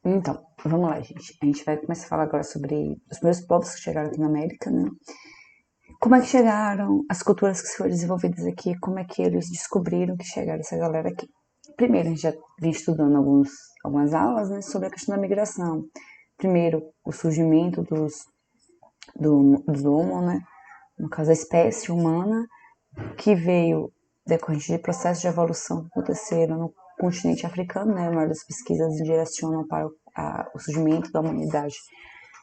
Então, vamos lá, gente. A gente vai começar a falar agora sobre os primeiros povos que chegaram aqui na América, né? Como é que chegaram, as culturas que foram desenvolvidas aqui, como é que eles descobriram que chegaram essa galera aqui. Primeiro, a gente já vem estudando algumas aulas, né, sobre a questão da migração. Primeiro, o surgimento dos Homo, né? No caso, a espécie humana, que veio decorrente de processos de evolução que aconteceram no continente africano, né? A maioria das pesquisas direcionam para o surgimento da humanidade,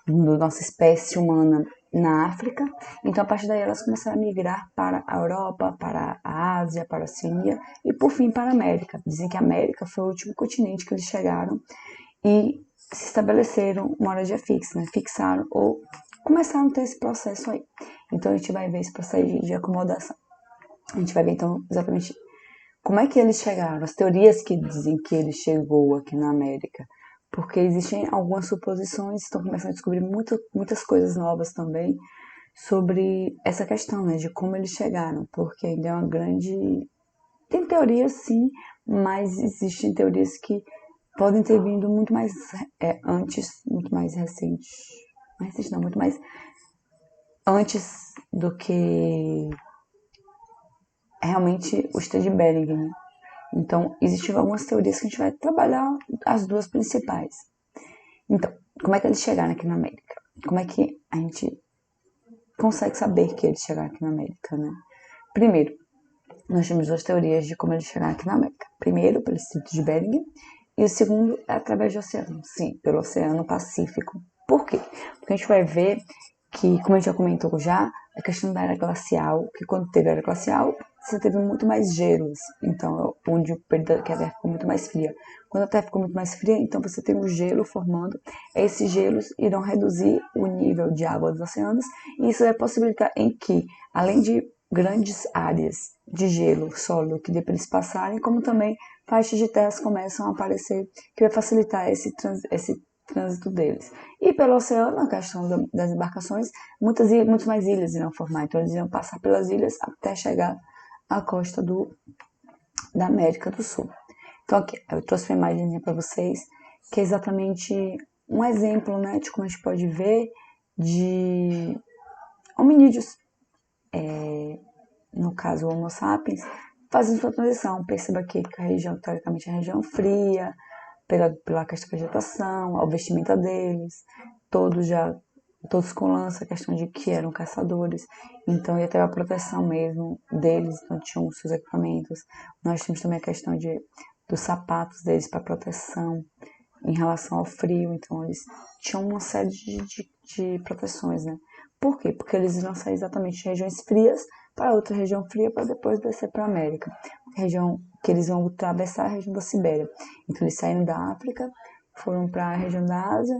da nossa espécie humana na África. Então, a partir daí, elas começaram a migrar para a Europa, para a Ásia, para a Oceania e, por fim, para a América. Dizem que a América foi o último continente que eles chegaram e se estabeleceram uma moradia fixa, né? Fixaram ou começaram a ter esse processo aí. Então, a gente vai ver esse processo de acomodação. A gente vai ver, então, exatamente como é que eles chegaram, as teorias que dizem que ele chegou aqui na América. Porque existem algumas suposições, estão começando a descobrir muitas coisas novas também sobre essa questão, né, de como eles chegaram, porque ainda é uma grande... Tem teorias, sim, mas existem teorias que podem ter vindo muito mais antes, muito mais recentes, não, muito mais antes do que realmente o Estado de Bering, né? Então, existem algumas teorias que a gente vai trabalhar, as duas principais. Então, como é que eles chegaram aqui na América? Como é que a gente consegue saber que eles chegaram aqui na América, né? Primeiro, nós temos duas teorias de como eles chegaram aqui na América. Primeiro, pelo Estreito de Bering, e o segundo é através do oceano. Sim, pelo Oceano Pacífico. Por quê? Porque a gente vai ver que, como a gente já comentou já, a questão da era glacial, que quando teve a era glacial, você teve muito mais gelos, então, onde o período que a Terra ficou muito mais fria. Quando a Terra ficou muito mais fria, então você tem um gelo formando, esses gelos irão reduzir o nível de água dos oceanos, e isso vai possibilitar em que, além de grandes áreas de gelo sólido que dê para eles passarem, como também faixas de terras começam a aparecer, que vai facilitar esse trânsito deles. E pelo oceano, a questão das embarcações, muitas mais ilhas irão formar, então eles irão passar pelas ilhas até chegar à costa da América do Sul. Então aqui, eu trouxe uma imagem para vocês, que é exatamente um exemplo, né, de como a gente pode ver de hominídeos, no caso o Homo sapiens, fazendo sua transição. Perceba aqui que a região, teoricamente, é a região fria, pela questão da vegetação, a vestimenta deles, todos com lança, a questão de que eram caçadores, então ia ter a proteção mesmo deles, então tinham os seus equipamentos. Nós temos também a questão dos sapatos deles para proteção em relação ao frio, então eles tinham uma série de proteções, né? Por quê? Porque eles iam sair exatamente de regiões frias para outra região fria para depois descer para a América. A região que eles vão atravessar a região da Sibéria. Então eles saíram da África, foram para a região da Ásia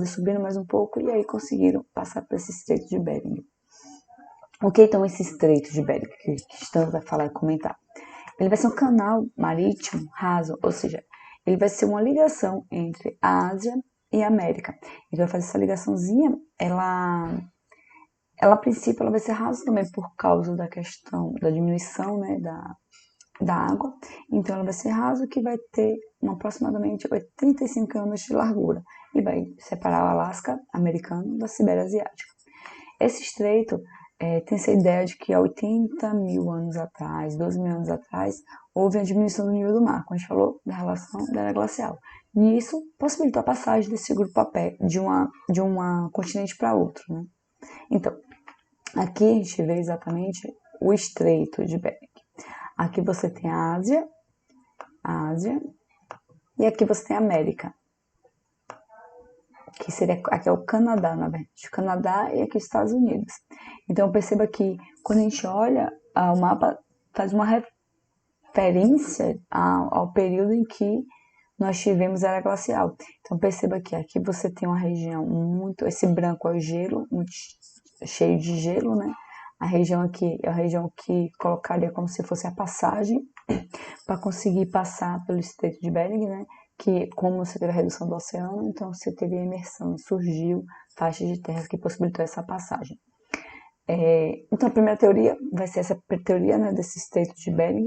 subiram mais um pouco e aí conseguiram passar por esse estreito de Bering. O que então esse estreito de Bering que estamos a falar e comentar? Ele vai ser um canal marítimo raso, ou seja, ele vai ser uma ligação entre a Ásia e a América. Ele vai fazer essa ligaçãozinha, ela a princípio ela vai ser rasa também por causa da questão da diminuição, né, da água. Então ela vai ser raso, que vai ter aproximadamente 35 km de largura e vai separar o Alasca americano da Sibéria asiática. Esse estreito tem essa ideia de que há 80 mil anos atrás, 12 mil anos atrás, houve a diminuição do nível do mar, como a gente falou, da relação da era glacial. E isso possibilitou a passagem desse grupo a pé de uma continente para outro, né? Então, aqui a gente vê exatamente o estreito de Bering. Aqui você tem a Ásia, e aqui você tem a América, que seria, aqui é o Canadá, na verdade, o Canadá e aqui os Estados Unidos. Então perceba que quando a gente olha, o mapa faz uma referência ao período em que nós tivemos a era glacial. Então perceba que aqui você tem uma região muito, esse branco é o gelo, muito cheio de gelo, né? A região aqui é a região que colocaria como se fosse a passagem para conseguir passar pelo Estreito de Bering, né? Que como você teve a redução do oceano, então você teve a imersão, surgiu faixas de terra que possibilitou essa passagem. Então a primeira teoria vai ser essa teoria, né, desse Estreito de Bering.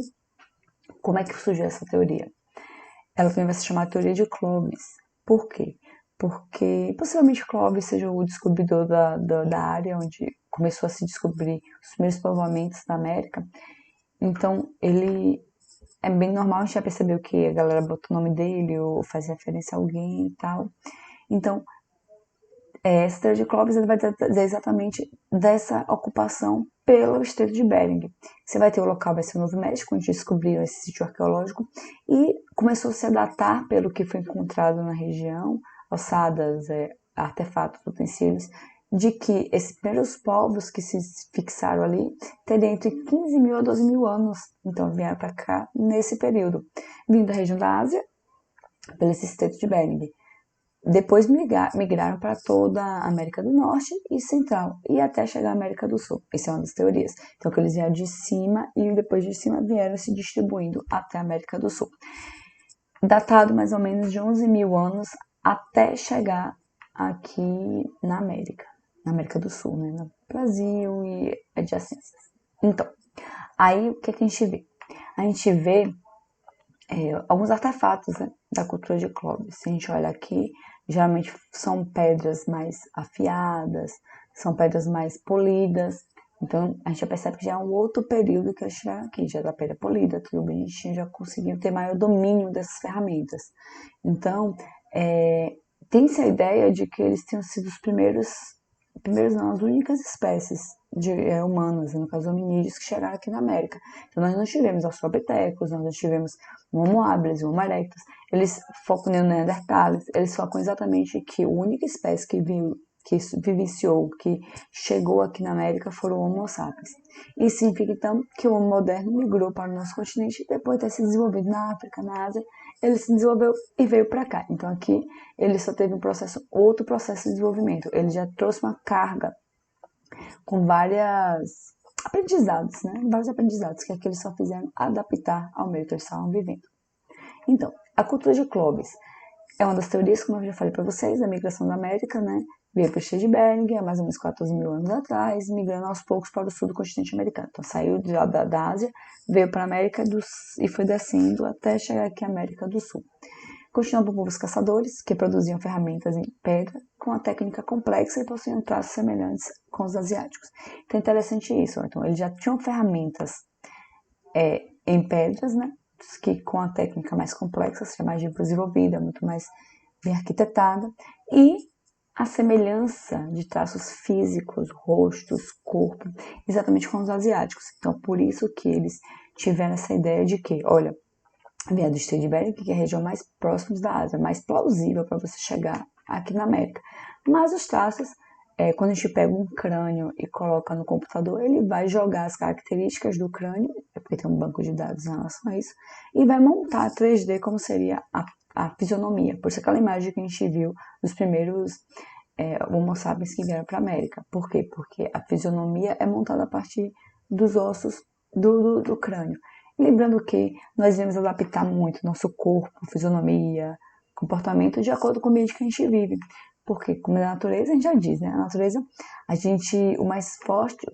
Como é que surgiu essa teoria? Ela também vai se chamar teoria de Clovis. Por quê? Porque possivelmente Clovis seja o descobridor da área onde começou a se descobrir os primeiros povoamentos da América. Então, ele é bem normal, a gente já percebeu que a galera bota o nome dele ou faz referência a alguém e tal. Então, essa teoria de Clovis vai dizer exatamente dessa ocupação pelo Estreito de Bering. Você vai ter o local, vai ser o Novo México, onde descobriram esse sítio arqueológico, e começou -se a datar pelo que foi encontrado na região, ossadas, artefatos, utensílios, de que esses primeiros povos que se fixaram ali teriam entre 15 mil a 12 mil anos. Então vieram para cá nesse período, vindo da região da Ásia, pelo Estreito de Bering. Depois migraram para toda a América do Norte e Central, e até chegar à América do Sul. Essa é uma das teorias. Então, que eles vieram de cima e depois de cima vieram se distribuindo até a América do Sul. Datado mais ou menos de 11 mil anos até chegar aqui na América do Sul, né? No Brasil e adjacências. Então, aí o que a gente vê? A gente vê alguns artefatos, né, da cultura de Clovis. Se a gente olha aqui, geralmente são pedras mais afiadas, são pedras mais polidas. Então, a gente já percebe que já é um outro período que a gente aqui, já da pedra polida, tudo bem, a gente já conseguiu ter maior domínio dessas ferramentas. Então, tem-se a ideia de que eles tenham sido os primeiros não, as únicas espécies humanas, no caso hominídeos, que chegaram aqui na América. Então nós não tivemos australopithecus, nós não tivemos Homo habilis, Homo erectus, eles focam no Neandertales, eles focam exatamente que a única espécie que vivenciou, que chegou aqui na América foram o Homo sapiens. Isso significa então que o Homo moderno migrou para o nosso continente depois de ter se desenvolvido na África, na Ásia, ele se desenvolveu e veio para cá. Então aqui ele só teve outro processo de desenvolvimento. Ele já trouxe uma carga com vários aprendizados, né? Vários aprendizados que aqui eles só fizeram adaptar ao meio que eles estavam vivendo. Então, a cultura de Clovis é uma das teorias, como eu já falei para vocês, da migração da América, né? Veio para o Estreito de Bering há mais ou menos 14 mil anos atrás, migrando aos poucos para o sul do continente americano. Então, saiu da Ásia, veio para a América e foi descendo até chegar aqui à América do Sul. Continuam por povos caçadores, que produziam ferramentas em pedra, com uma técnica complexa e possuíam traços semelhantes com os asiáticos. Então é interessante isso. Então, eles já tinham ferramentas em pedras, né? Que com a técnica mais complexa, seja mais desenvolvida, muito mais bem arquitetada, e a semelhança de traços físicos, rostos, corpo, exatamente com os asiáticos. Então, por isso que eles tiveram essa ideia de que, olha, vem do Estreito de Bering, que é a região mais próxima da Ásia, mais plausível para você chegar aqui na América. Mas os traços, quando a gente pega um crânio e coloca no computador, ele vai jogar as características do crânio, porque tem um banco de dados em relação a isso, e vai montar 3D como seria a fisionomia. Por isso aquela imagem que a gente viu dos primeiros Homo sapiens que vieram para a América. Por quê? Porque a fisionomia é montada a partir dos ossos do crânio. Lembrando que nós devemos adaptar muito nosso corpo, fisionomia, comportamento de acordo com o ambiente que a gente vive. Porque, como é a natureza, a gente já diz, né? A natureza, o mais forte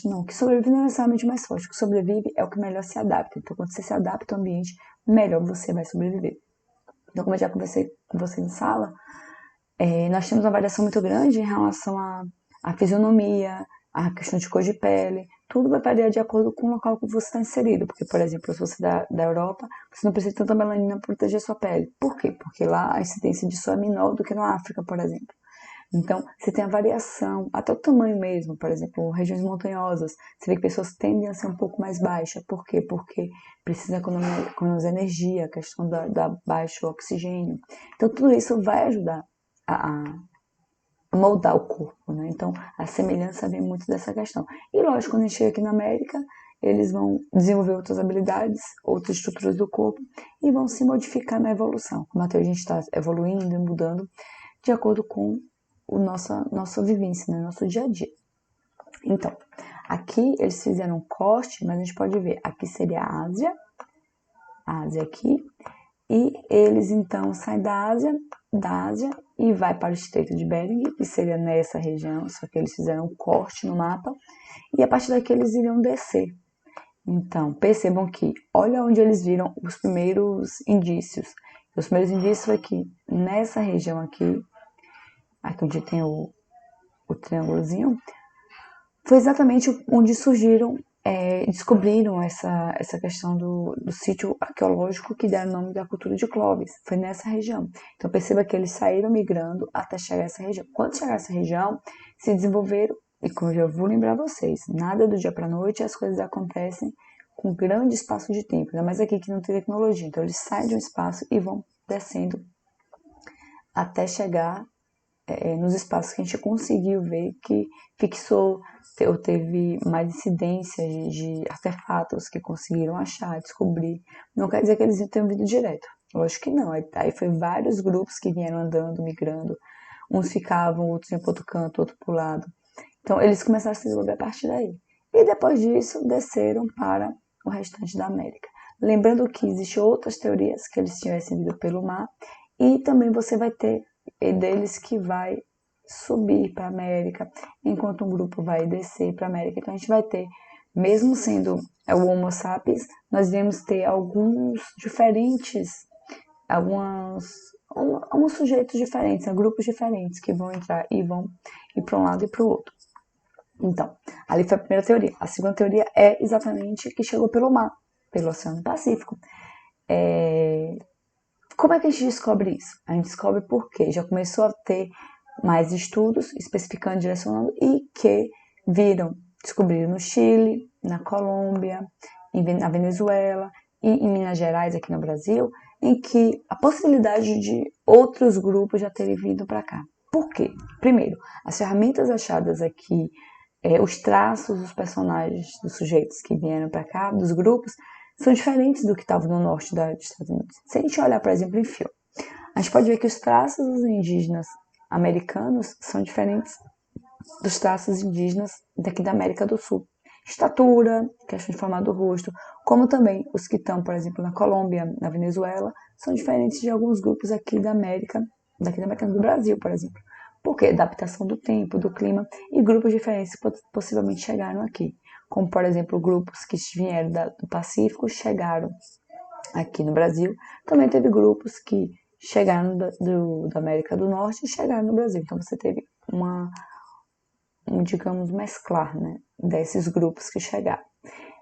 não, o que sobrevive não é necessariamente o mais forte, o que sobrevive é o que melhor se adapta. Então, quando você se adapta ao ambiente, melhor você vai sobreviver. Então, como eu já conversei com você em sala, nós temos uma variação muito grande em relação à fisionomia, a questão de cor de pele, tudo vai variar de acordo com o local que você está inserido. Porque, por exemplo, se você é da Europa, você não precisa de tanta melanina para proteger sua pele. Por quê? Porque lá a incidência de sol é menor do que na África, por exemplo. Então, você tem a variação, até o tamanho mesmo, por exemplo, regiões montanhosas, você vê que pessoas tendem a ser um pouco mais baixas. Por quê? Porque precisa economizar energia, a questão da baixo oxigênio. Então, tudo isso vai ajudar a moldar o corpo, né? Então, a semelhança vem muito dessa questão. E, lógico, quando a gente chega aqui na América, eles vão desenvolver outras habilidades, outras estruturas do corpo e vão se modificar na evolução. Como até a gente está evoluindo e mudando de acordo com nossa vivência, né? Nosso dia a dia. Então, aqui eles fizeram um corte, mas a gente pode ver, aqui seria a Ásia aqui, e eles então saem da Ásia e vai para o Estreito de Bering, que seria nessa região, só que eles fizeram um corte no mapa, e a partir daqui eles iriam descer. Então, percebam que, olha onde eles viram os primeiros indícios. Os primeiros indícios foi que nessa região aqui onde tem o triângulozinho, foi exatamente onde surgiram, descobriram essa questão do sítio arqueológico que deram o nome da cultura de Clovis. Foi nessa região. Então perceba que eles saíram migrando até chegar a essa região. Quando chegar a essa região, se desenvolveram, e como eu vou lembrar vocês, nada do dia para a noite, as coisas acontecem com grande espaço de tempo, ainda mais aqui que não tem tecnologia. Então eles saem de um espaço e vão descendo até chegar nos espaços que a gente conseguiu ver que fixou ou teve mais incidências de artefatos que conseguiram achar, descobrir. Não quer dizer que eles tenham vindo direto. Lógico que não. Aí foi vários grupos que vieram andando, migrando. Uns ficavam, outros iam para outro canto, outro para o lado. Então eles começaram a se desenvolver a partir daí. E depois disso, desceram para o restante da América. Lembrando que existem outras teorias que eles tivessem vindo pelo mar. E também você vai ter deles que vai subir para a América, enquanto um grupo vai descer para a América. Então a gente vai ter, mesmo sendo o Homo sapiens, nós devemos ter alguns diferentes, alguns sujeitos diferentes, grupos diferentes que vão entrar e vão ir para um lado e para o outro. Então, ali foi a primeira teoria. A segunda teoria é exatamente que chegou pelo mar, pelo Oceano Pacífico. Como é que a gente descobre isso? A gente descobre porque já começou a ter mais estudos especificando, direcionando e que descobriram no Chile, na Colômbia, na Venezuela e em Minas Gerais, aqui no Brasil, em que a possibilidade de outros grupos já terem vindo para cá. Por quê? Primeiro, as ferramentas achadas aqui, os traços dos personagens, dos sujeitos que vieram para cá, dos grupos, são diferentes do que estava no norte dos Estados Unidos. Se a gente olhar, por exemplo, em filme, a gente pode ver que os traços dos indígenas americanos são diferentes dos traços indígenas daqui da América do Sul. Estatura, questão de formato do rosto, como também os que estão, por exemplo, na Colômbia, na Venezuela, são diferentes de alguns grupos aqui da América do Brasil, por exemplo. Por quê? Adaptação do tempo, do clima e grupos diferentes que possivelmente chegaram aqui. Como, por exemplo, grupos que vieram do Pacífico chegaram aqui no Brasil. Também teve grupos que chegaram da América do Norte e chegaram no Brasil. Então você teve digamos, mesclar, né, desses grupos que chegaram.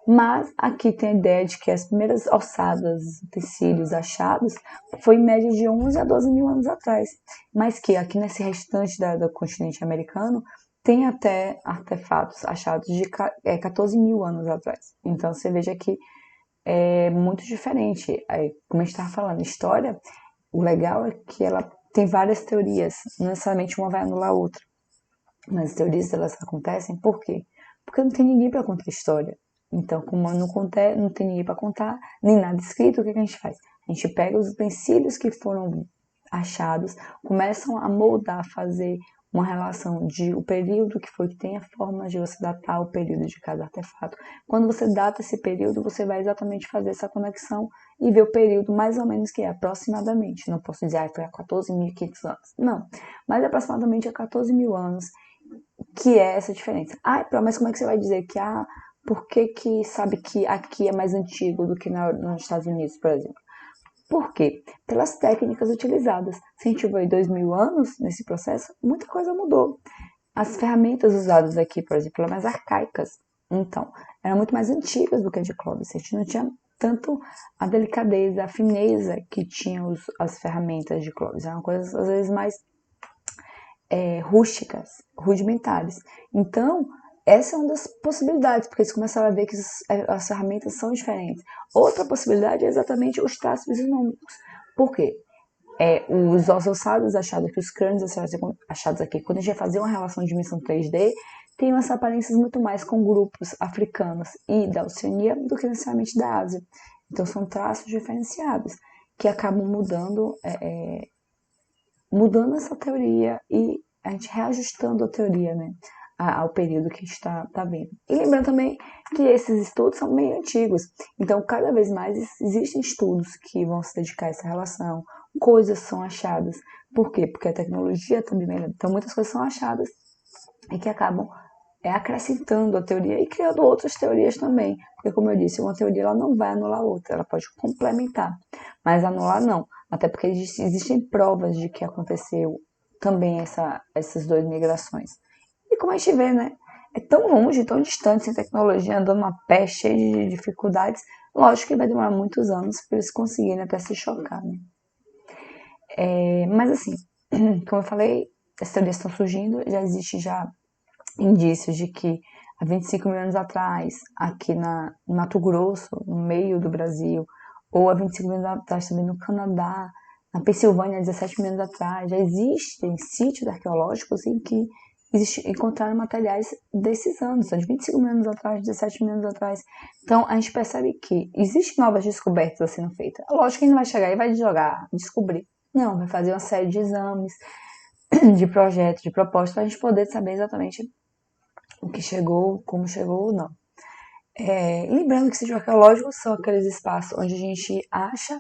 Mas aqui tem a ideia de que as primeiras ossadas, utensílios achados, foi em média de 11 a 12 mil anos atrás. Mas que aqui nesse restante do continente americano, tem até artefatos achados de 14 mil anos atrás. Então você veja que é muito diferente. Aí, como a gente estava falando, história, o legal é que ela tem várias teorias, não necessariamente uma vai anular a outra. Mas as teorias elas acontecem por quê? Porque não tem ninguém para contar a história. Então, como não tem ninguém para contar, nem nada escrito, o que a gente faz? A gente pega os utensílios que foram achados, começam a moldar, fazer uma relação de o período que foi, que tem a forma de você datar o período de cada artefato. Quando você data esse período, você vai exatamente fazer essa conexão e ver o período mais ou menos que é, aproximadamente. Não posso dizer, foi há 14.500 anos. Não, mas aproximadamente há 14 mil anos que é essa diferença. Mas como é que você vai dizer que, por que sabe que aqui é mais antigo do que nos Estados Unidos, por exemplo? Por quê? Pelas técnicas utilizadas. Se a gente vai 2.000 anos nesse processo, muita coisa mudou. As ferramentas usadas aqui, por exemplo, eram mais arcaicas. Então, eram muito mais antigas do que a de Clovis. A gente não tinha tanto a delicadeza, a fineza que tinham as ferramentas de Clovis. Eram coisas, às vezes, mais rústicas, rudimentares. Então, essa é uma das possibilidades, porque eles começaram a ver que as ferramentas são diferentes. Outra possibilidade é exatamente os traços fisionômicos. Por quê? Os ossados achados aqui, os crânios achados aqui, quando a gente vai fazer uma relação de dimensão 3D, tem umas aparências muito mais com grupos africanos e da Oceania do que necessariamente da Ásia. Então, são traços diferenciados que acabam mudando essa teoria e a gente reajustando a teoria, né, ao período que a gente está vendo. E lembrando também que esses estudos são meio antigos, então cada vez mais existem estudos que vão se dedicar a essa relação, coisas são achadas. Por quê? Porque a tecnologia também melhora. Então muitas coisas são achadas e que acabam acrescentando a teoria e criando outras teorias também. Porque, como eu disse, uma teoria ela não vai anular a outra, ela pode complementar, mas anular não. Até porque existem provas de que aconteceu também essas duas migrações. E como a gente vê, né? É tão longe, tão distante, sem tecnologia, andando a pé, cheio de dificuldades. Lógico que vai demorar muitos anos para eles conseguirem até se chocar, né? Mas assim, como eu falei, as teorias estão surgindo, já existe já indícios de que há 25 mil anos atrás, aqui no Mato Grosso, no meio do Brasil, ou há 25 mil anos atrás também no Canadá, na Pensilvânia, há 17 mil anos atrás, já existem sítios arqueológicos em que encontraram materiais desses anos, de 25 mil anos atrás, 17 mil anos atrás. Então, a gente percebe que existem novas descobertas sendo feitas. Lógico que a gente não vai chegar e vai jogar, descobrir. Não, vai fazer uma série de exames, de projetos, de propostas, para a gente poder saber exatamente o que chegou, como chegou ou não. Lembrando que sítios arqueológicos são aqueles espaços onde a gente acha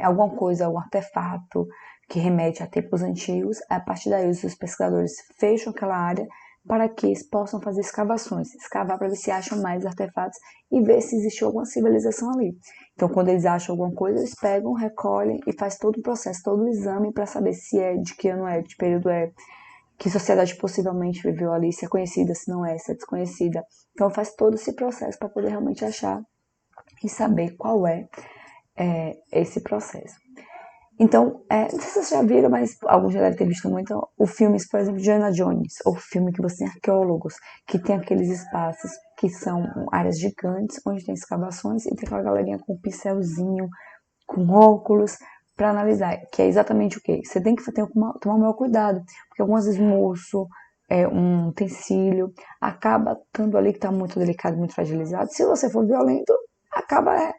alguma coisa, algum artefato que remete a tempos antigos. A partir daí, os pesquisadores fecham aquela área para que eles possam fazer escavações, escavar para ver se acham mais artefatos e ver se existiu alguma civilização ali. Então, quando eles acham alguma coisa, eles pegam, recolhem e faz todo o processo, todo o exame para saber se é, de que ano é, de que período é, que sociedade possivelmente viveu ali, se é conhecida, se não é, se é desconhecida. Então, faz todo esse processo para poder realmente achar e saber qual é esse processo. Então, não sei se vocês já viram, mas alguns já devem ter visto muito o filme, por exemplo, de Indiana Jones, ou filme que você tem arqueólogos, que tem aqueles espaços que são áreas gigantes, onde tem escavações, e tem aquela galerinha com um pincelzinho, com óculos, para analisar, que é exatamente o quê? Você tem que tomar o maior cuidado, porque algumas vezes um osso, um utensílio, acaba estando ali que está muito delicado, muito fragilizado. Se você for violento, acaba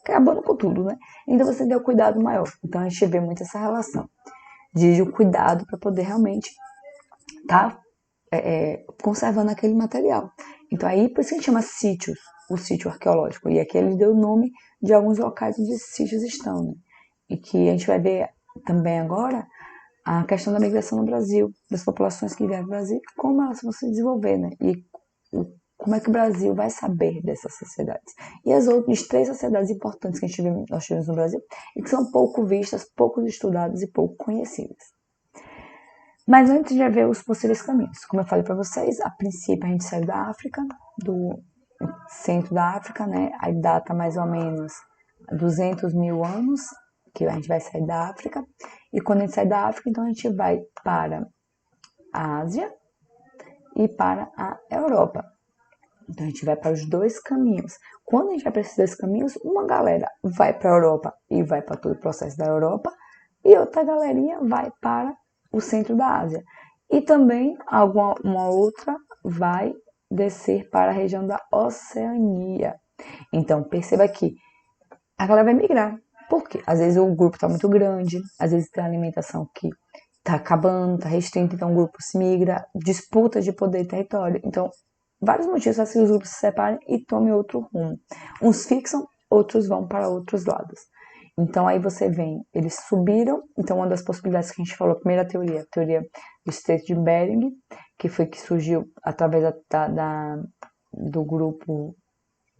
acabando com tudo, né? Então você deu cuidado maior. Então a gente vê muito essa relação de um cuidado para poder realmente estar conservando aquele material. Então aí por isso que a gente chama sítios, o sítio arqueológico. E aqui ele deu o nome de alguns locais onde esses sítios estão, né? E que a gente vai ver também agora a questão da migração no Brasil, das populações que vieram do Brasil, como elas vão se desenvolver, né? E como é que o Brasil vai saber dessas sociedades. E as outras 3 sociedades importantes que nós tivemos no Brasil e que são pouco vistas, pouco estudadas e pouco conhecidas. Mas antes de ver os possíveis caminhos, como eu falei para vocês, a princípio a gente saiu da África, do centro da África, né? Aí data mais ou menos 200 mil anos que a gente vai sair da África. E quando a gente sai da África, então a gente vai para a Ásia e para a Europa. Então a gente vai para os 2 caminhos. Quando a gente vai para esses 2 caminhos, uma galera vai para a Europa e vai para todo o processo da Europa, e outra galerinha vai para o centro da Ásia. E também uma outra vai descer para a região da Oceania. Então perceba que a galera vai migrar. Por quê? Às vezes o grupo está muito grande, às vezes tem alimentação que está acabando, está restrita, então o grupo se migra, disputa de poder e território. Então vários motivos para que os grupos se separem e tomem outro rumo. Uns fixam, outros vão para outros lados. Então aí você vem, eles subiram, então uma das possibilidades que a gente falou, a primeira teoria, a teoria do Estreito de Bering, que foi que surgiu através do grupo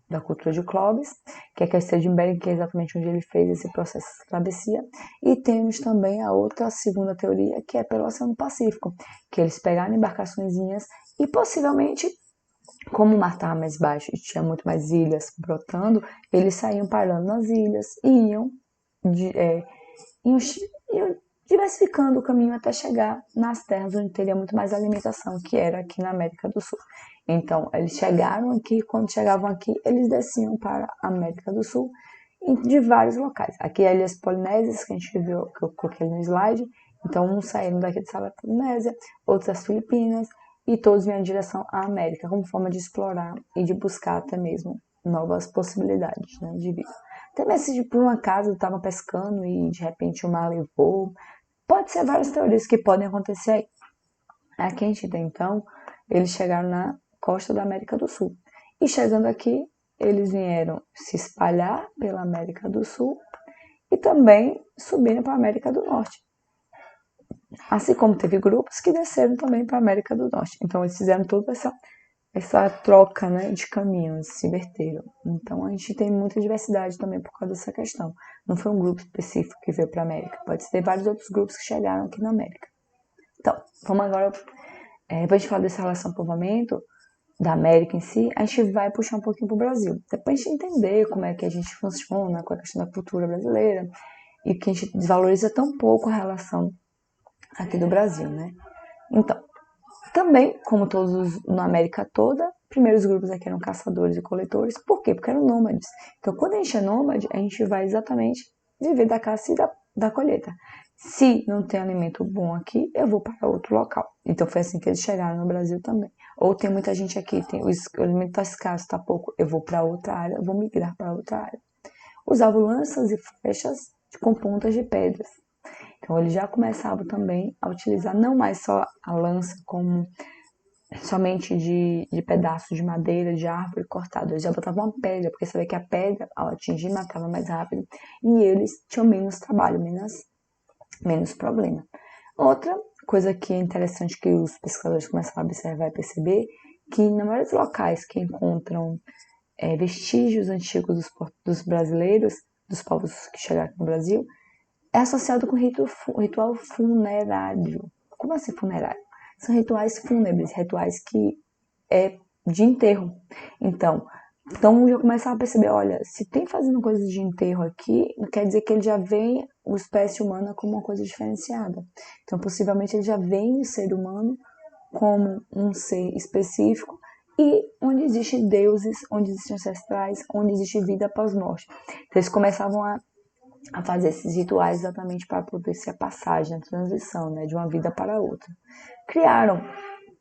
da cultura de Clovis, que é a Estreito de Bering, que é exatamente onde ele fez esse processo de travessia. E temos também a segunda teoria, que é pelo Oceano Pacífico, que eles pegaram embarcaçõezinhas e possivelmente, como o mar estava mais baixo e tinha muito mais ilhas brotando, eles saíam parando nas ilhas e iam diversificando o caminho até chegar nas terras onde teria muito mais alimentação, que era aqui na América do Sul. Então, eles chegaram aqui, quando chegavam aqui, eles desciam para a América do Sul, de vários locais. Aqui é Ilhas Polinésias, que a gente viu, que eu coloquei no slide. Então, uns saíram daqui da Polinésia, outros das Filipinas, e todos vinham em direção à América, como forma de explorar e de buscar até mesmo novas possibilidades, né, de vida. Também se por um acaso estava pescando e de repente o mar levou. Pode ser várias teorias que podem acontecer aí. Aqui a gente tem, então, eles chegaram na costa da América do Sul. E chegando aqui, eles vieram se espalhar pela América do Sul e também subiram para a América do Norte. Assim como teve grupos que desceram também para a América do Norte. Então eles fizeram toda essa troca, né, de caminhos se inverteram. Então a gente tem muita diversidade também por causa dessa questão. Não foi um grupo específico que veio para a América, pode ter vários outros grupos que chegaram aqui na América. Então, vamos agora, depois de falar dessa relação povoamento da América em si, a gente vai puxar um pouquinho para o Brasil. Depois a gente entender como é que a gente funciona com a questão da cultura brasileira e que a gente desvaloriza tão pouco a relação aqui do Brasil, né? Então, também, como todos na América toda, primeiros grupos aqui eram caçadores e coletores. Por quê? Porque eram nômades. Então, quando a gente é nômade, a gente vai exatamente viver da caça e da colheita. Se não tem alimento bom aqui, eu vou para outro local. Então, foi assim que eles chegaram no Brasil também. Ou tem muita gente aqui, o alimento está escasso, está pouco, eu vou para outra área, vou migrar para outra área. Usavam lanças e flechas com pontas de pedras. Então, eles já começavam também a utilizar não mais só a lança como somente de pedaços de madeira, de árvore cortado. Eles já botavam uma pedra, porque sabia que a pedra, ao atingir, matava mais rápido. E eles tinham menos trabalho, menos problema. Outra coisa que é interessante que os pesquisadores começaram a observar e perceber, que na maioria dos locais que encontram vestígios antigos dos brasileiros, dos povos que chegaram no Brasil, é associado com ritual funerário. Como assim funerário? São rituais fúnebres, rituais que é de enterro. Então já começava a perceber, olha, se tem fazendo coisas de enterro aqui, não quer dizer que ele já vê a espécie humana como uma coisa diferenciada. Então, possivelmente, ele já vê o ser humano como um ser específico e onde existem deuses, onde existem ancestrais, onde existe vida após morte. Então, eles começavam a fazer esses rituais exatamente para poder ser a passagem, a transição, né, de uma vida para outra. Criaram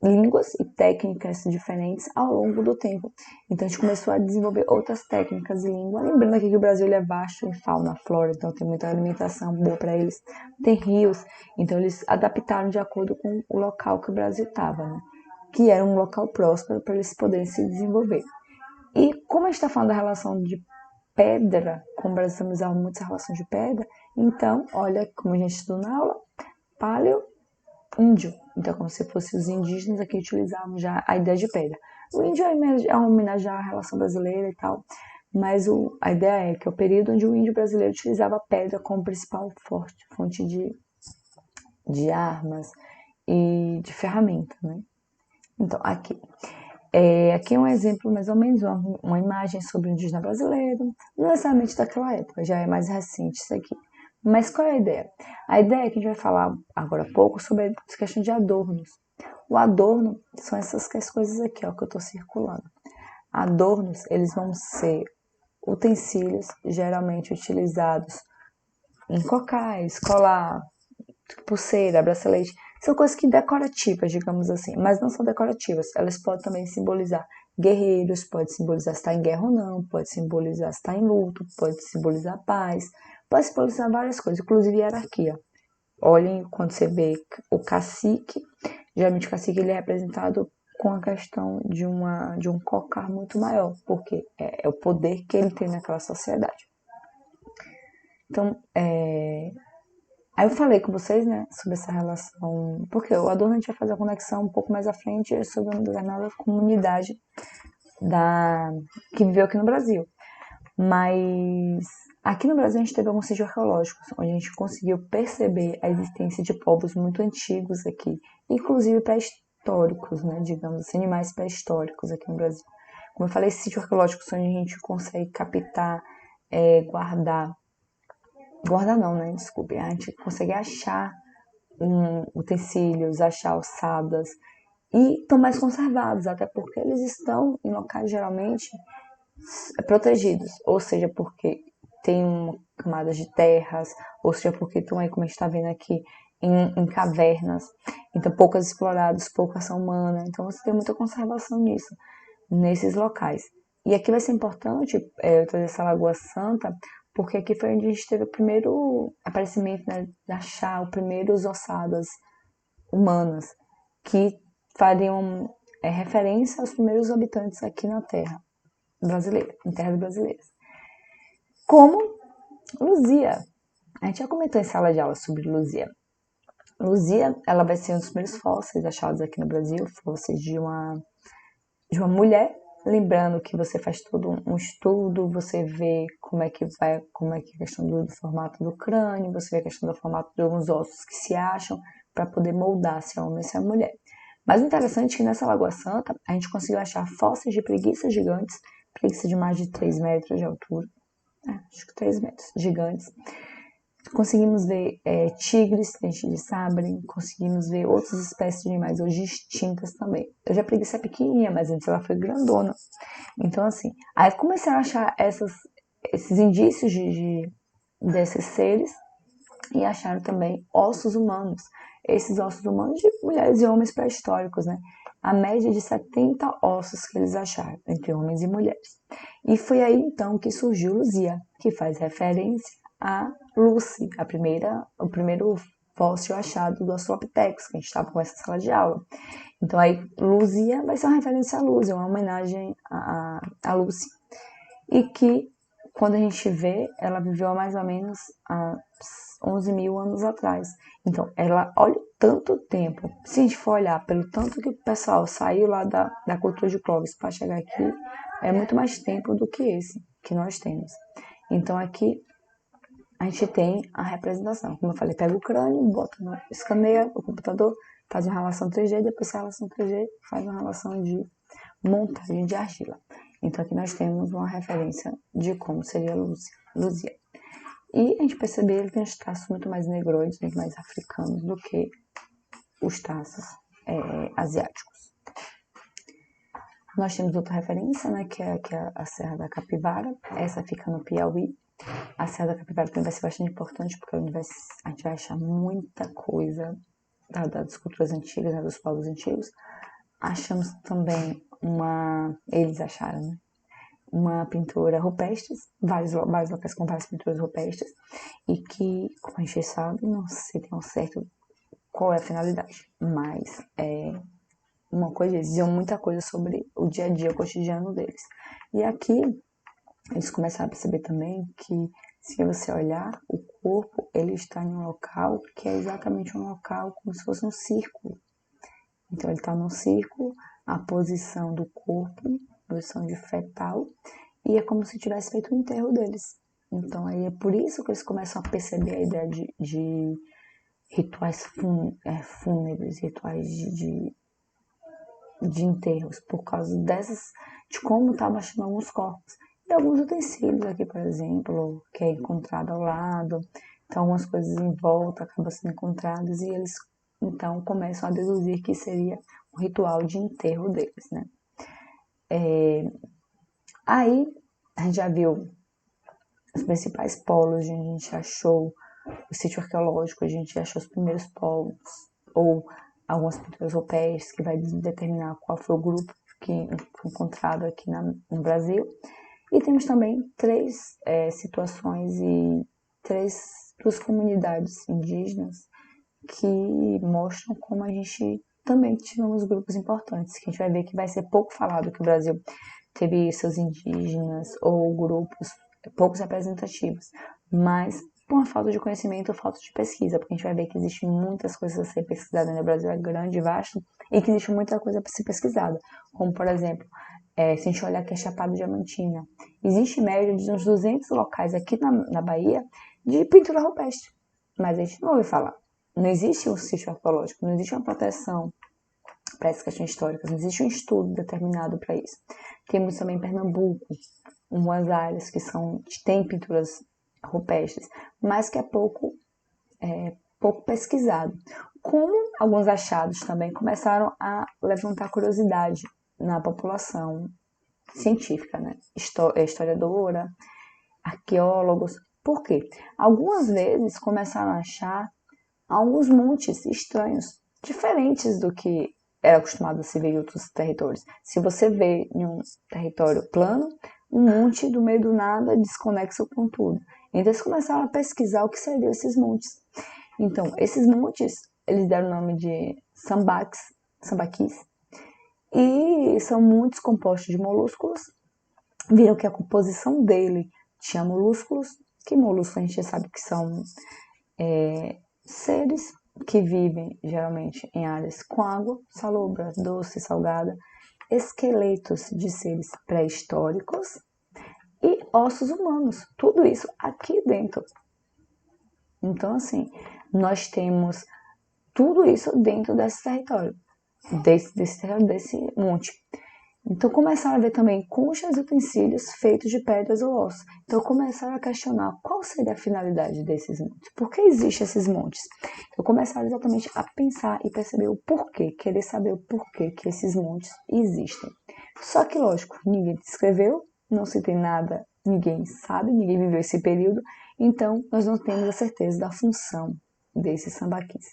línguas e técnicas diferentes ao longo do tempo. Então a gente começou a desenvolver outras técnicas de língua. Lembrando aqui que o Brasil é vasto em fauna, flora, então tem muita alimentação boa para eles. Tem rios, então eles adaptaram de acordo com o local que o Brasil estava, né? Que era um local próspero para eles poderem se desenvolver. E como a gente está falando da relação de pedra, como o Brasil também usava muito essa relação de pedra, então, olha como a gente estudou na aula, paleo índio. Então, como se fossem os indígenas aqui utilizavam já a ideia de pedra. O índio é uma homenagem à relação brasileira e tal, mas a ideia é que é o período onde o índio brasileiro utilizava a pedra como principal fonte de armas e de ferramenta, né? Então, aqui é um exemplo, mais ou menos, uma imagem sobre o indígena brasileiro, não necessariamente daquela época, já é mais recente isso aqui. Mas qual é a ideia? A ideia é que a gente vai falar agora há pouco sobre a questão de adornos. O adorno são essas coisas aqui, ó, que eu estou circulando. Adornos, eles vão ser utensílios geralmente utilizados em cocais, colar, pulseira, bracelete. São coisas que decorativas, digamos assim, mas não são decorativas. Elas podem também simbolizar guerreiros, pode simbolizar se está em guerra ou não, pode simbolizar se está em luto, pode simbolizar paz, pode simbolizar várias coisas, inclusive hierarquia. Olhem, quando você vê o cacique, geralmente o cacique ele é representado com a questão de um cocar muito maior, porque é o poder que ele tem naquela sociedade. Então, aí eu falei com vocês, né, sobre essa relação, porque o Adorno a gente vai fazer a conexão um pouco mais à frente sobre uma determinada comunidade que viveu aqui no Brasil. Mas aqui no Brasil a gente teve alguns sítios arqueológicos, onde a gente conseguiu perceber a existência de povos muito antigos aqui, inclusive pré-históricos, né, digamos assim, animais pré-históricos aqui no Brasil. Como eu falei, sítios arqueológicos onde a gente consegue captar, guardar não, né, desculpe, a gente consegue achar utensílios, achar ossadas, e estão mais conservados, até porque eles estão em locais geralmente protegidos, ou seja, porque tem camadas de terras, ou seja, porque estão aí, como a gente está vendo aqui, em cavernas, então poucas exploradas, pouca ação humana, então você tem muita conservação nisso, nesses locais. E aqui vai ser importante eu trazer essa Lagoa Santa, porque aqui foi onde a gente teve o primeiro aparecimento, né, de achar os primeiros ossadas humanas, que fariam referência aos primeiros habitantes aqui na Terra brasileira, em terras brasileiras. Como Luzia. A gente já comentou em sala de aula sobre Luzia. Luzia, ela vai ser um dos primeiros fósseis achados aqui no Brasil, fósseis de uma de uma mulher, lembrando que você faz todo um estudo, você vê como é que vai, como é que é a questão do formato do crânio, você vê a questão do formato de alguns ossos que se acham, para poder moldar se é homem ou se é mulher. Mas o interessante é que nessa Lagoa Santa, a gente conseguiu achar fósseis de preguiças gigantes, preguiça de mais de 3 metros de altura, acho que 3 metros, gigantes. Conseguimos ver tigres, dente de sabre, conseguimos ver outras espécies de animais hoje extintas também. Eu já preguiça pequenininha, mas antes ela foi grandona. Então, assim, aí começaram a achar esses indícios desses seres e acharam também ossos humanos. Esses ossos humanos de mulheres e homens pré-históricos, né? A média de 70 ossos que eles acharam, entre homens e mulheres. E foi aí então que surgiu Luzia, que faz referência a Lucy, o primeiro fóssil achado do Australopithecus, que a gente estava com essa sala de aula. Então aí Luzia vai ser uma referência a Lucy, uma homenagem a Lucy. E que quando a gente vê, ela viveu há mais ou menos há 11 mil anos atrás. Então, ela olha tanto tempo. Se a gente for olhar pelo tanto que o pessoal saiu lá da cultura de Clovis para chegar aqui, é muito mais tempo do que esse que nós temos. Então, aqui a gente tem a representação. Como eu falei, pega o crânio, bota no escaneia o computador, faz uma relação 3D, depois a relação 3D faz uma relação de montagem de argila. Então aqui nós temos uma referência de como seria Luzia. E a gente percebe que tem os traços muito mais negroides, muito mais africanos do que os traços asiáticos. Nós temos outra referência, né, que é a Serra da Capivara. Essa fica no Piauí. A Serra da Capivara também vai ser bastante importante, porque a gente vai achar muita coisa das culturas antigas, né, dos povos antigos. Achamos também eles acharam, né, uma pintura rupestres, vários locais com várias pinturas rupestres, e que, como a gente sabe, não se tem um certo qual é a finalidade, mas uma coisa, eles diziam muita coisa sobre o dia a dia, o cotidiano deles. E aqui, eles começaram a perceber também que, se você olhar, o corpo, ele está em um local que é exatamente um local como se fosse um círculo. Então, ele está num círculo, a posição do corpo, posição de fetal, e é como se tivesse feito o enterro deles. Então, aí é por isso que eles começam a perceber a ideia de rituais fúnebres, rituais de enterros, por causa de como estavam achando alguns corpos. E alguns utensílios aqui, por exemplo, que é encontrado ao lado. Então, algumas coisas em volta acabam sendo encontradas e eles, então, começam a deduzir que seria um ritual de enterro deles, né? Aí, a gente já viu os principais polos, onde a gente achou o sítio arqueológico, a gente achou os primeiros polos, ou algumas pinturas rupestres, que vai determinar qual foi o grupo que foi encontrado aqui no Brasil. E temos também três situações e duas comunidades indígenas que mostram como a gente também tivemos grupos importantes, que a gente vai ver que vai ser pouco falado que o Brasil teve seus indígenas ou grupos poucos representativos, mas por uma falta de conhecimento ou falta de pesquisa, porque a gente vai ver que existem muitas coisas a ser pesquisadas, né? O Brasil é grande e vasto e que existe muita coisa para ser pesquisada, como por exemplo, se a gente olhar aqui a Chapada Diamantina, existe em média de uns 200 locais aqui na Bahia de pintura rupestre, mas a gente não ouve falar. Não existe um sítio arqueológico, não existe uma proteção para essas questões históricas, não existe um estudo determinado para isso. Temos também em Pernambuco, umas áreas que têm pinturas rupestres, mas que é pouco pesquisado. Como alguns achados também começaram a levantar curiosidade na população científica, né? Historiadora, arqueólogos. Por quê? Algumas vezes começaram a achar alguns montes estranhos, diferentes do que era acostumado a se ver em outros territórios. Se você vê em um território plano, um monte do meio do nada desconexo com tudo. Então eles começaram a pesquisar o que seriam esses montes. Então, esses montes, eles deram o nome de sambaquis, e são montes compostos de molúsculos. Viram que a composição dele tinha molúsculos, que molúsculos a gente sabe que são seres que vivem geralmente em áreas com água salobra, doce, salgada, esqueletos de seres pré-históricos e ossos humanos. Tudo isso aqui dentro. Então, assim, nós temos tudo isso dentro desse território, desse monte. Então começaram a ver também conchas e utensílios feitos de pedras ou ossos. Então começaram a questionar qual seria a finalidade desses montes. Por que existem esses montes? Então começaram exatamente a pensar e perceber o porquê, querer saber o porquê que esses montes existem. Só que, lógico, ninguém descreveu, não se tem nada, ninguém sabe, ninguém viveu esse período, então nós não temos a certeza da função desses sambaquis.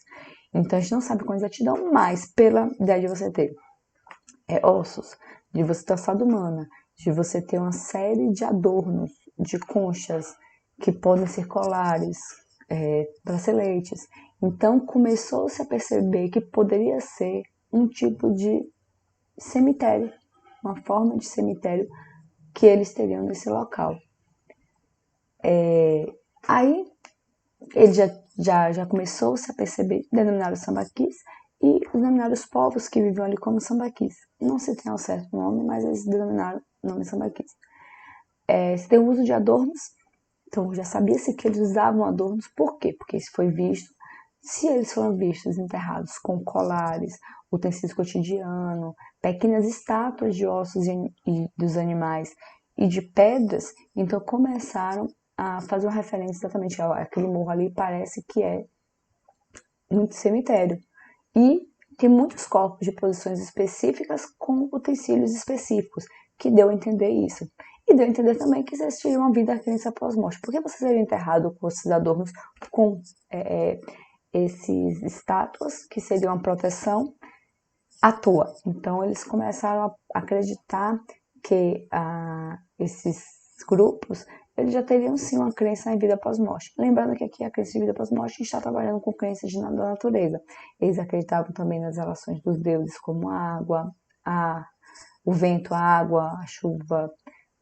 Então a gente não sabe com exatidão, mas pela ideia de você ter ossos, de você ter ossada humana, de você ter uma série de adornos, de conchas que podem ser colares, braceletes. Então começou-se a perceber que poderia ser um tipo de cemitério, uma forma de cemitério que eles teriam nesse local. Aí ele já começou-se a perceber, denominaram os sambaquis, e denominaram os povos que viviam ali como sambaquis. Não se tem ao certo nome, mas eles denominaram o nome sambaquis. Se tem o uso de adornos, então já sabia-se que eles usavam adornos. Por quê? Porque isso foi visto. Se eles foram vistos enterrados com colares, utensílios cotidianos, pequenas estátuas de ossos e dos animais e de pedras, então começaram a fazer uma referência exatamente àquele morro ali, parece que é um cemitério. E tem muitos corpos de posições específicas com utensílios específicos, que deu a entender isso. E deu a entender também que existiria uma vida crença pós-morte. Por que você seria enterrado com esses adornos, com esses estátuas, que seriam uma proteção à toa? Então eles começaram a acreditar que esses grupos eles já teriam sim uma crença em vida pós-morte. Lembrando que aqui a crença em vida pós-morte a gente está trabalhando com crenças da natureza. Eles acreditavam também nas relações dos deuses, como a água, o vento, a água, a chuva,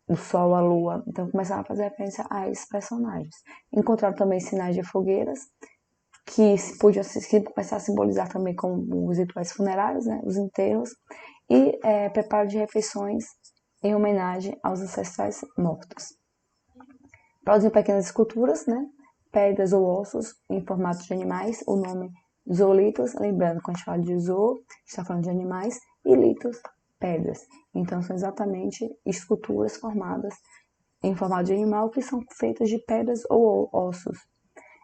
o sol, a lua. Então começaram a fazer referência a esses personagens. Encontraram também sinais de fogueiras, que podiam começar a simbolizar também como os rituais funerários, né, os enterros, e preparo de refeições em homenagem aos ancestrais mortos. Produziam pequenas esculturas, né, pedras ou ossos em formato de animais, o nome zoolitos, lembrando, quando a gente fala de zoo, a gente está falando de animais, e litos, pedras. Então são exatamente esculturas formadas em formato de animal que são feitas de pedras ou ossos.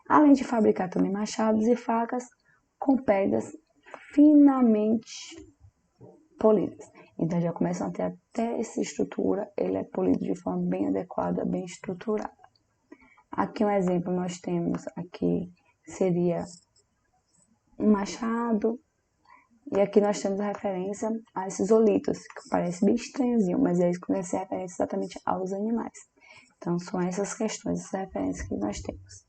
Além de fabricar também machados e facas com pedras finamente polidas. Então já começam a ter até essa estrutura, ele é polido de forma bem adequada, bem estruturada. Aqui um exemplo nós temos, aqui seria um machado, e aqui nós temos a referência a esses olitos, que parece bem estranhozinho, mas eles conhecem a referência exatamente aos animais. Então são essas questões, essas referências que nós temos.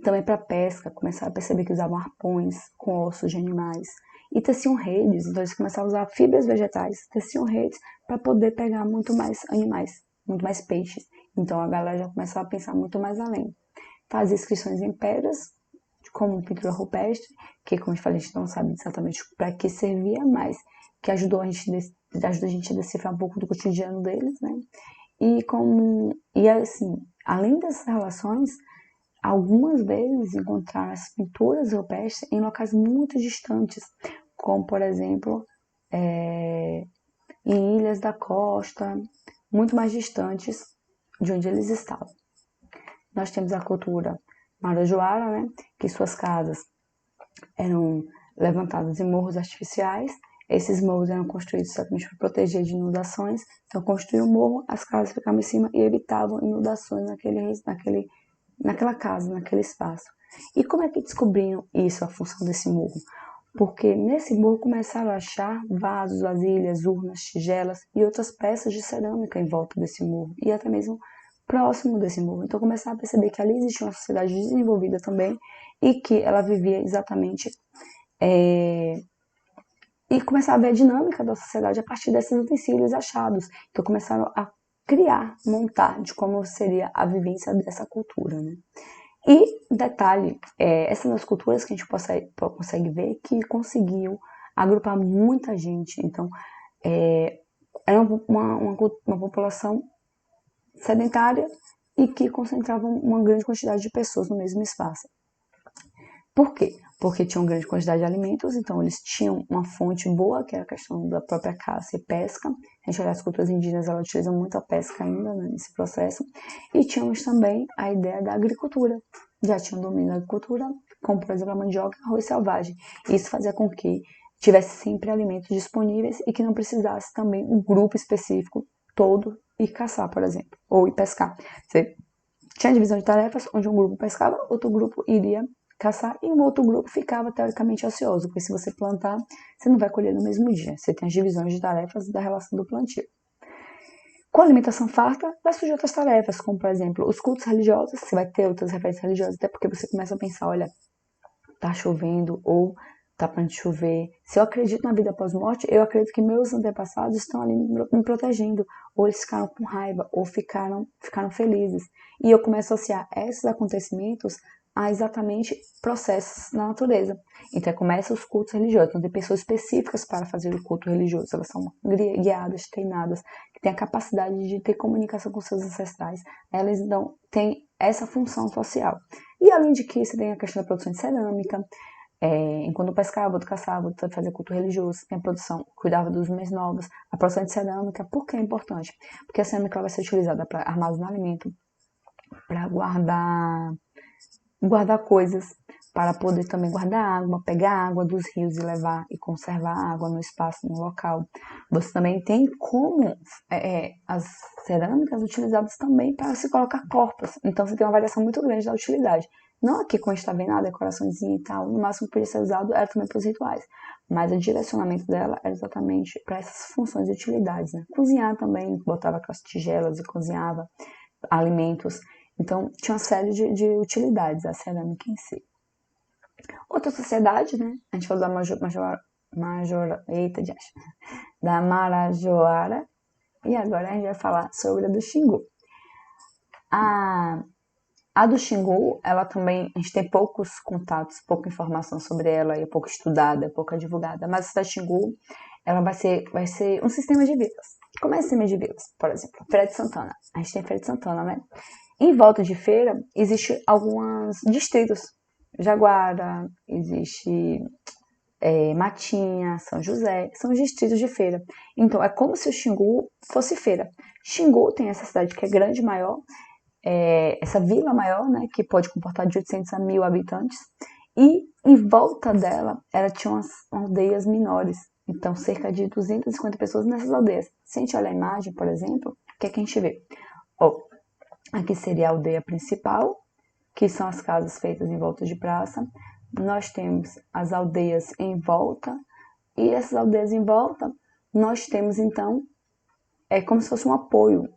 Também para pesca, começaram a perceber que usavam arpões com ossos de animais e teciam redes, então eles começaram a usar fibras vegetais, teciam redes para poder pegar muito mais animais, muito mais peixes. Então a galera já começou a pensar muito mais além. Fazia inscrições em pedras, como pintura rupestre, que como eu falei, a gente não sabe exatamente para que servia, mas que ajuda a gente a decifrar um pouco do cotidiano deles, né? E assim, além dessas relações, algumas vezes encontraram as pinturas rupestres em locais muito distantes, como por exemplo em ilhas da costa, muito mais distantes de onde eles estavam. Nós temos a cultura marajoara, né, que suas casas eram levantadas em morros artificiais. Esses morros eram construídos exatamente para proteger de inundações. Então construíam um morro, as casas ficavam em cima e evitavam inundações naquela casa, naquele espaço. E como é que descobriram isso, a função desse morro? Porque nesse morro começaram a achar vasos, vasilhas, urnas, tigelas e outras peças de cerâmica em volta desse morro e até mesmo próximo desse morro. Então começaram a perceber que ali existia uma sociedade desenvolvida também e que ela vivia exatamente e começaram a ver a dinâmica da sociedade a partir desses utensílios achados. Então começaram a criar, montar de como seria a vivência dessa cultura, né? E, detalhe, essas são as culturas que a gente consegue ver que conseguiu agrupar muita gente. Então, Era uma população sedentária e que concentrava uma grande quantidade de pessoas no mesmo espaço. Por quê? Porque tinham grande quantidade de alimentos, então eles tinham uma fonte boa, que era a questão da própria caça e pesca. A gente olha as culturas indígenas, elas utilizam muito a pesca ainda, né, nesse processo. E tínhamos também a ideia da agricultura. Já tinham domínio da agricultura, como por exemplo a mandioca e arroz selvagem. Isso fazia com que tivesse sempre alimentos disponíveis e que não precisasse também um grupo específico todo ir caçar, por exemplo, ou ir pescar. Você tinha divisão de tarefas, onde um grupo pescava, outro grupo iria caçar e um outro grupo ficava teoricamente ocioso, porque se você plantar, você não vai colher no mesmo dia. Você tem as divisões de tarefas da relação do plantio. Com a alimentação farta, vai surgir outras tarefas, como por exemplo, os cultos religiosos, você vai ter outras referências religiosas, até porque você começa a pensar, olha, tá chovendo ou tá para de chover. Se eu acredito na vida após morte, eu acredito que meus antepassados estão ali me protegendo, ou eles ficaram com raiva, ou ficaram felizes. E eu começo a associar esses acontecimentos a exatamente processos na natureza. Então começa os cultos religiosos, então tem pessoas específicas para fazer o culto religioso, elas são guiadas, treinadas, que têm a capacidade de ter comunicação com seus ancestrais. Elas têm essa função social. E além de que você tem a questão da produção de cerâmica, enquanto eu pescava, outro caçava, outro fazia culto religioso, tem a produção, cuidava dos mais novos, a produção de cerâmica, por que é importante? Porque a cerâmica vai ser utilizada para armazenar alimento, para guardar coisas, para poder também guardar água, pegar água dos rios e levar e conservar a água no espaço, no local. Você também tem como as cerâmicas utilizadas também para se colocar corpos. Então você tem uma variação muito grande da utilidade. Não aqui como a gente está vendo, a decoraçõezinha e tal, no máximo que podia ser usado era também para os rituais. Mas o direcionamento dela era exatamente para essas funções e utilidades. Né? Cozinhar também, botava aquelas tigelas e cozinhava alimentos. Então, tinha uma série de utilidades a cerâmica em si. Outra sociedade, né? A gente falou da da Marajoara. E agora a gente vai falar sobre a do Xingu. A do Xingu, ela também, a gente tem poucos contatos, pouca informação sobre ela, é pouco estudada, é pouco divulgada, mas essa da Xingu, ela vai ser um sistema de vilas. Como é esse sistema de vilas? Por exemplo, Feira de Santana. A gente tem Feira de Santana, né? Em volta de feira, existe alguns distritos. Jaguara, existe Matinha, São José, são os distritos de feira. Então, é como se o Xingu fosse feira. Xingu tem essa cidade que é grande, maior, essa vila maior, né, que pode comportar de 800 a 1.000 habitantes, e em volta dela, ela tinha umas aldeias menores, então cerca de 250 pessoas nessas aldeias. Se a gente olhar a imagem, por exemplo, o que é que a gente vê? Aqui seria a aldeia principal, que são as casas feitas em volta de praça. Nós temos as aldeias em volta, e essas aldeias em volta, nós temos então, é como se fosse um apoio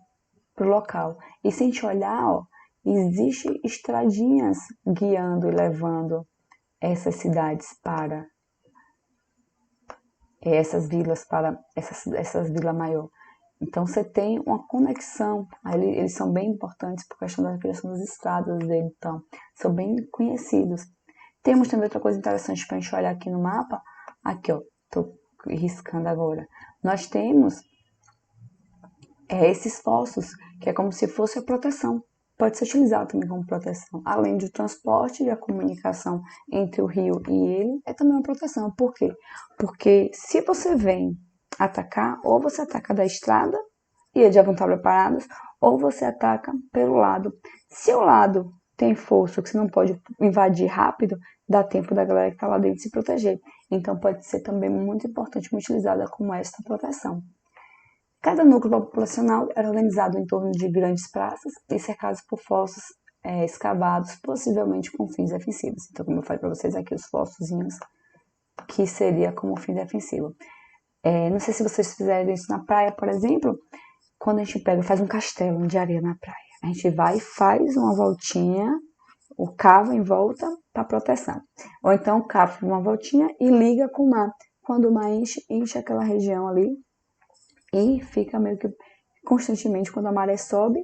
para o local. E se a gente olhar, ó, existe estradinhas guiando e levando essas cidades para essas vilas, para essas vilas maior. Então você tem uma conexão, eles são bem importantes por questão da criação das estradas dele, então são bem conhecidos. Temos também outra coisa interessante para a gente olhar aqui no mapa, aqui ó, estou riscando agora. Nós temos esses fossos, que é como se fosse a proteção. Pode ser utilizado também como proteção. Além do transporte e a comunicação entre o rio e ele, é também uma proteção. Por quê? Porque se você vem atacar, ou você ataca da estrada, e eles já vão estar preparados, ou você ataca pelo lado. Se o lado tem força, que você não pode invadir rápido, dá tempo da galera que está lá dentro se proteger. Então pode ser também muito importante utilizada como esta proteção. Cada núcleo populacional era organizado em torno de grandes praças e cercados por fossos escavados, possivelmente com fins defensivos. Então, como eu falei para vocês aqui, os fossozinhos, que seria como fim defensivo. Não sei se vocês fizeram isso na praia, por exemplo, quando a gente faz um castelo de areia na praia. A gente vai e faz uma voltinha, o cava em volta para proteção. Ou então cava uma voltinha e liga com o mar. Quando o mar enche aquela região ali, e fica meio que constantemente, quando a maré sobe,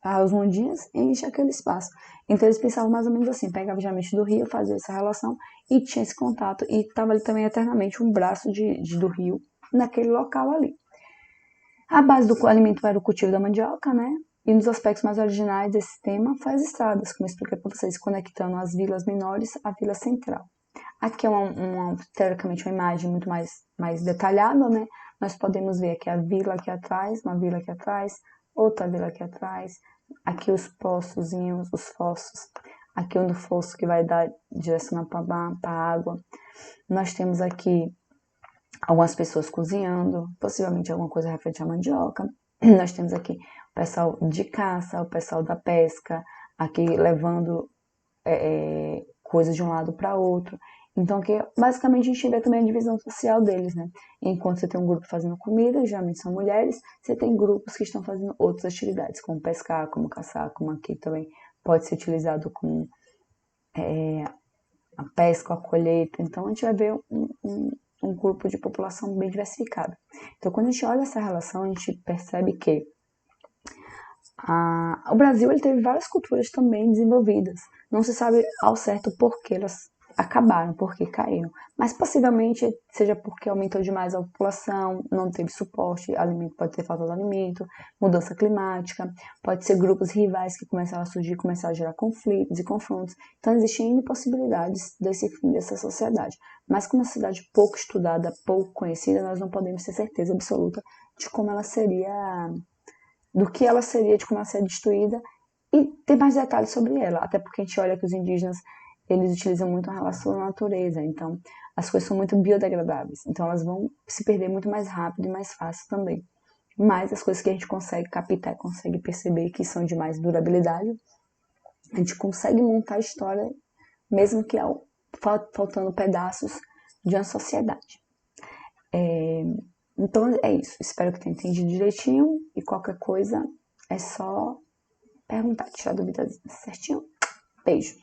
as ondinhas enche aquele espaço. Então eles pensavam mais ou menos assim, pegava geralmente do rio, fazia essa relação e tinha esse contato. E estava ali também eternamente um braço do rio naquele local ali. A base do alimento era o cultivo da mandioca, né? E um dos aspectos mais originais desse tema foi as estradas, como eu expliquei para vocês, conectando as vilas menores à vila central. Aqui é teoricamente uma imagem muito mais detalhada, né? Nós podemos ver aqui a vila aqui atrás, uma vila aqui atrás, outra vila aqui atrás, aqui os poçozinhos, os fossos, aqui um do fosso que vai dar direção para a água. Nós temos aqui algumas pessoas cozinhando, possivelmente alguma coisa referente à mandioca. Nós temos aqui o pessoal de caça, o pessoal da pesca, aqui levando coisas de um lado para outro. Então, que basicamente a gente vê também a divisão social deles, né? Enquanto você tem um grupo fazendo comida, geralmente são mulheres, você tem grupos que estão fazendo outras atividades, como pescar, como caçar, como aqui também pode ser utilizado com a pesca, a colheita. Então, a gente vai ver um grupo de população bem diversificado. Então, quando a gente olha essa relação, a gente percebe que o Brasil ele teve várias culturas também desenvolvidas. Não se sabe ao certo por que elas acabaram, por que caíram. Mas possivelmente seja porque aumentou demais a população, não teve suporte, alimento, pode ter falta de alimento, mudança climática, pode ser grupos rivais que começaram a surgir, começaram a gerar conflitos e confrontos. Então existem possibilidades desse fim dessa sociedade. Mas como uma cidade pouco estudada, pouco conhecida, nós não podemos ter certeza absoluta de como ela seria, do que ela seria, de como ela seria destruída e ter mais detalhes sobre ela. Até porque a gente olha que os indígenas, eles utilizam muito a relação à natureza, então as coisas são muito biodegradáveis, então elas vão se perder muito mais rápido e mais fácil também. Mas as coisas que a gente consegue captar, consegue perceber que são de mais durabilidade, a gente consegue montar a história, mesmo que faltando pedaços de uma sociedade. Então é isso, espero que tenha entendido direitinho e qualquer coisa é só perguntar, tirar dúvidas certinho. Beijo!